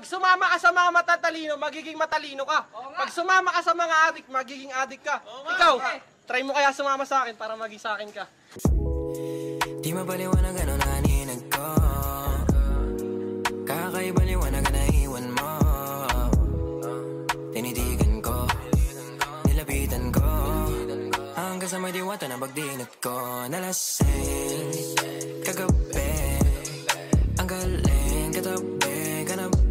sumama ka sa mga matatalino, magiging matalino ka. Pag sumama ka sa mga adik, magiging adik ka. Ikaw, try mo kaya sumama sa akin para maging sa akin ka. Di mapaliwanag ano naninag ko, kakaibaliwanag na iwan mo. Tinitigan ko, nilapitan ko, hanggang sa may diwata na pagdinat ko. Nalasing kagabi, ang galing katabi, kanabi.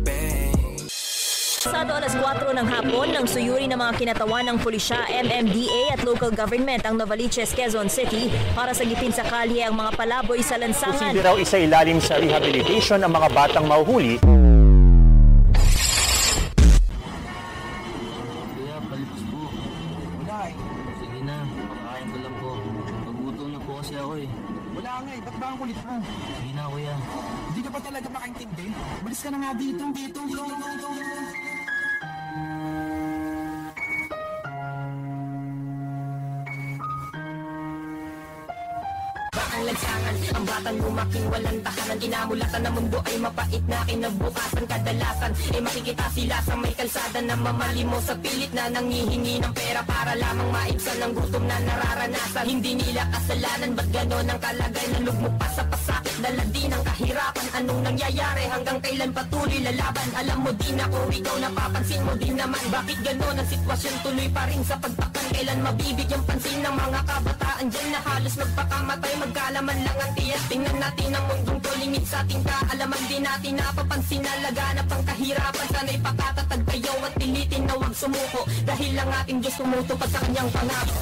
Pasado alas 4 ng hapon nang suyuri ng mga kinatawan ng pulisya, MMDA at local government ang Novaliches, Quezon City para sagipin sa kalye ang mga palaboy sa lansangan. Posible raw isa ilalim sa rehabilitation ang mga batang mahuhuli. Kuya, palipas po. Wala eh. Sige na, makakain ko lang po. Magutom na po kasi ako eh. Wala nga eh. Ba't ba ang kulit mo? Sige na kuya. Hindi ka pa talaga makaintindi? Malis ka na nga dito. Ang lansangan, ang batang lumaking walang tahanan. Inamulatan na mundo ay mapait na kinabukasan. Kadalasan ay makikita sila sa may kalsada na mamalimo sa pilit na nangihingi ng pera para lamang maibsan ang gutom na nararanasan. Hindi nila kasalanan, ba't ganon ang kalagay na lugmok pa sa pasakit? Dala din ang kahirapan, anong nangyayari? Hanggang kailan patuloy lalaban? Alam mo din ako, ikaw napapansin mo din naman. Bakit ganon ang sitwasyon, tuloy pa rin sa pagtakpan? Kailan mabibigyang pansin ng mga kabataan dyan na halos magpakamatay? Magkalaman lang ang tiyan, tingnan natin ang mundong tulingid sa ating kaalaman. Din natin napapansin na laganap ang kahirapan. Sana'y pakatatag tayo at pilitin na huwag sumuko, dahil lang ating Diyos tumutupad sa kanyang pangako.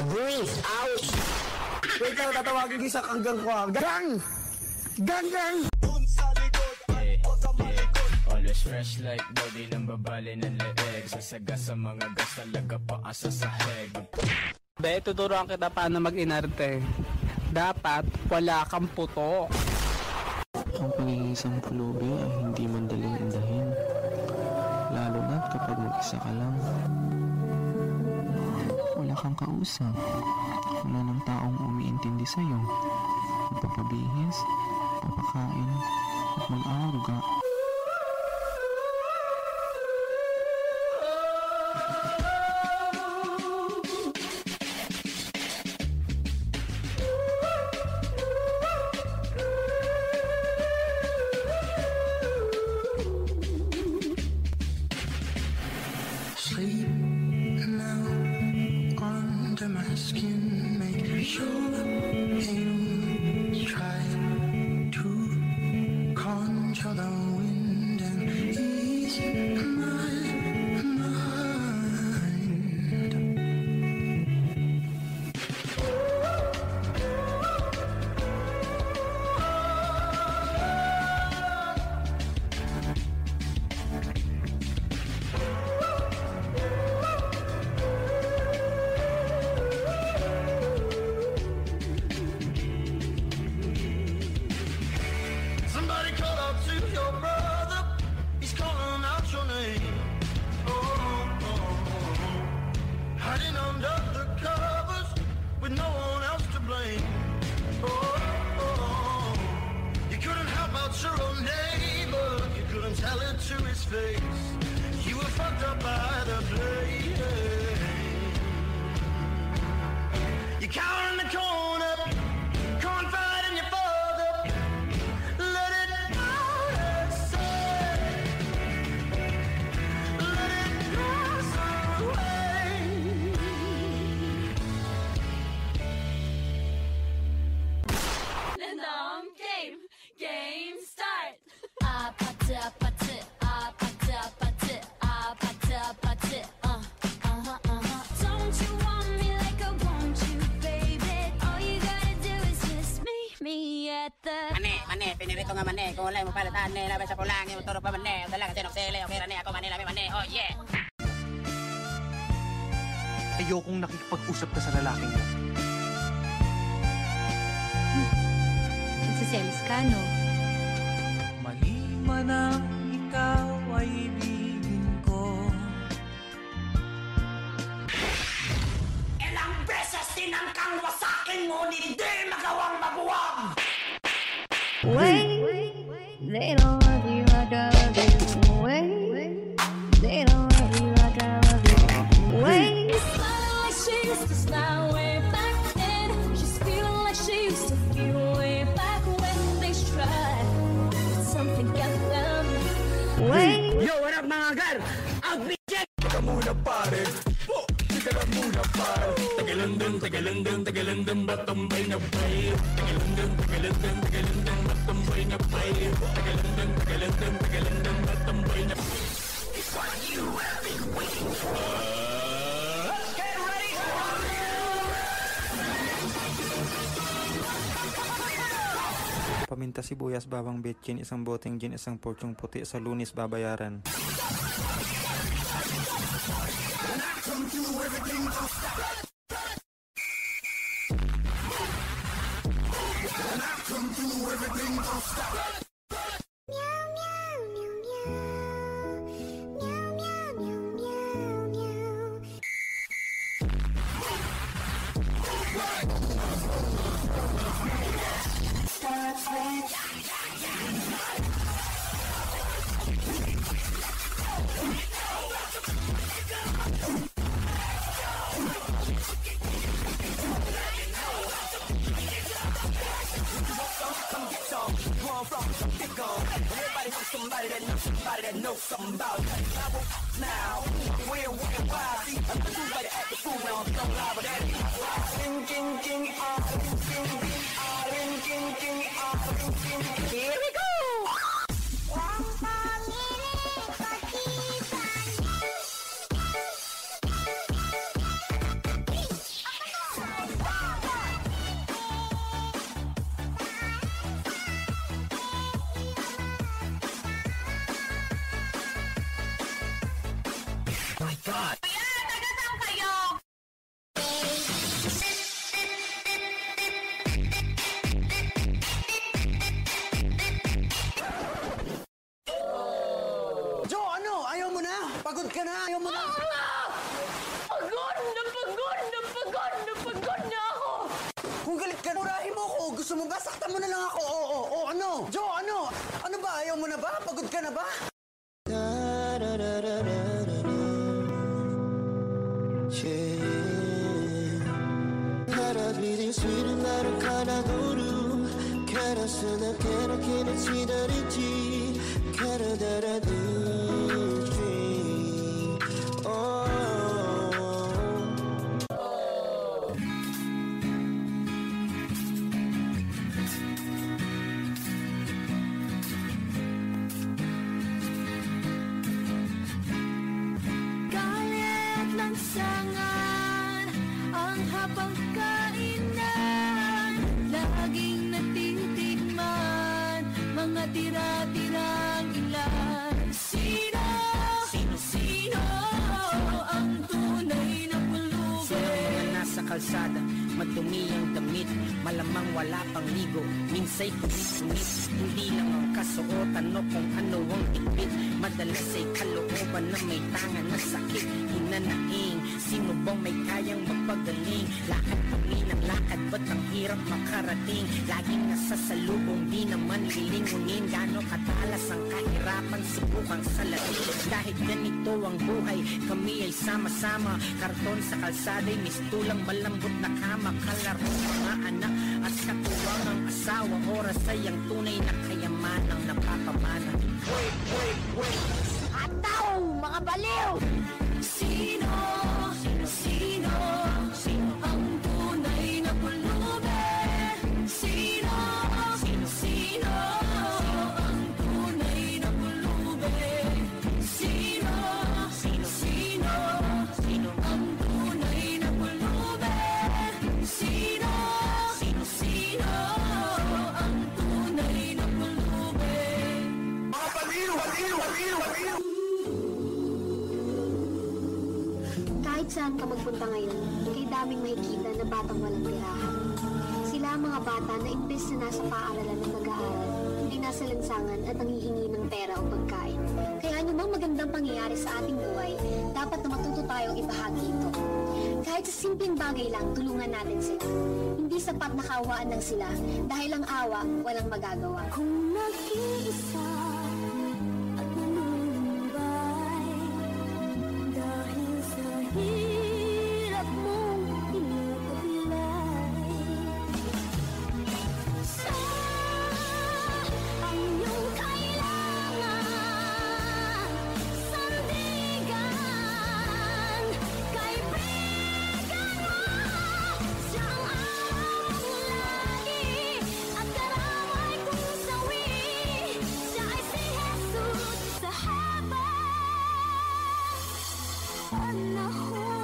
Breathe out! Wait lang, tatawagin ko sa kanggang ko. Gang! Gang! Always fresh like body ng babali ng leeg. Sasaga sa mga gas talaga paasa sa heg. Tuturuan kita paano mag-inarte. Dapat wala kang puto. Ang pagiging isang pulubi ay hindi mandaling indahin. Lalo na kapag mag-isa ka lang. Wala kang kausap. Wala ng taong umiintindi sa'yo. Magpapabihis, papakain, at mag-aaruga. Mane, pinirito nga mane, kung wala mo palatan ne, labay sa pulang, yung turo pa mane, talaga sinok sile, okay rane, ako mane, mane, oh yeah! Ayokong nakikipag-usap ka sa lalaking yun. nagsiselos ka, no? Mali man ang ikaw ay ibigin ko. Ilang beses tinangkang wasakin mo, hindi magawang mabuwag! Wait, they don't love you, I love you. Wait, they don't love you, I love you. Wait. It's smiling like she used to smile way back then. She's feeling like she used to feel way back when they tried. Something got them. Wait. Yo, what up mga gar? Out bitch! Teka muna pare, po! Teka na muna pare. Tagalandang, batumbay na bay. Tagalandang, batumbay na bay. Tagalandang, batumbay na bay. It's what you have been waiting for. Get ready! Paminta sibuyas, bawang betchin, isang boteng gin, isang porsyong puti, sa Lunes babayaran. Here we go! My God! Jo, ano? Ayaw mo na? Pagod ka na? Ayaw mo na? Pagod na ako! Kung galit ka, murahin mo ako. Gusto mo ba? Saktan mo na lang ako. Oo, ano? Jo, ano? Ano ba? Ayaw mo na ba? Pagod ka na ba? Galit lansangan ang hapagkainan, laging natitikman mga tira-tirang ilan. Sino ang tunay na pulubi? Sino mga nasa kalsada, madumi ang damit, malamang wala pang ligo, minsay kulit-kulit, hindi lang ang kasuotan o kung ano ang ipit, madalas ay kalooban na may tangan na sakit, hinanaing, sino bang may kayang magpagaling, lakad kami ng lakad, ba't ang hirap makarating, laging nasasalubong, di naman lilingunin, gano'ng katalas ang kahirapan, subukang salarin, dahil ganito ang buhay, kami ay sama-sama, karton sa kalsada'y mistulang malambot na kama, kalaro mga anak at katuwang ang asawa, oras ay ang tunay na kayamanang napapamana. Ataw! Mga baliw! Sino ang tunay na pulubi? Sino ang tunay na pulubi? Sino ang tunay na pulubi? Sino ang tunay na pulubi? Mga baliw! Kahit saan ka magpunta ngayon, kay daming makikita na batang walang tirahan. Sila Para ang mga bata na imbes na nasa paaralan ng nag-aaral, hindi nasa lansangan at nanghihingi ng pera o pagkain. Kaya anumang magandang pangyayari sa ating buhay, dapat na matuto tayong ibahagi ito. Kahit sa simpleng bagay lang, tulungan natin sila. Hindi sapat na kaawaan lang sila, dahil ang awa, walang magagawa. Kung nag-iisa at nanunubay, dahil sa hirap mong tinataglay, siya ang iyong kailangan, sandigan, kaibigan mo. Siya ang araw mong lagi at karamay kong sawi. Siya ay si Jesus sa habang panahon.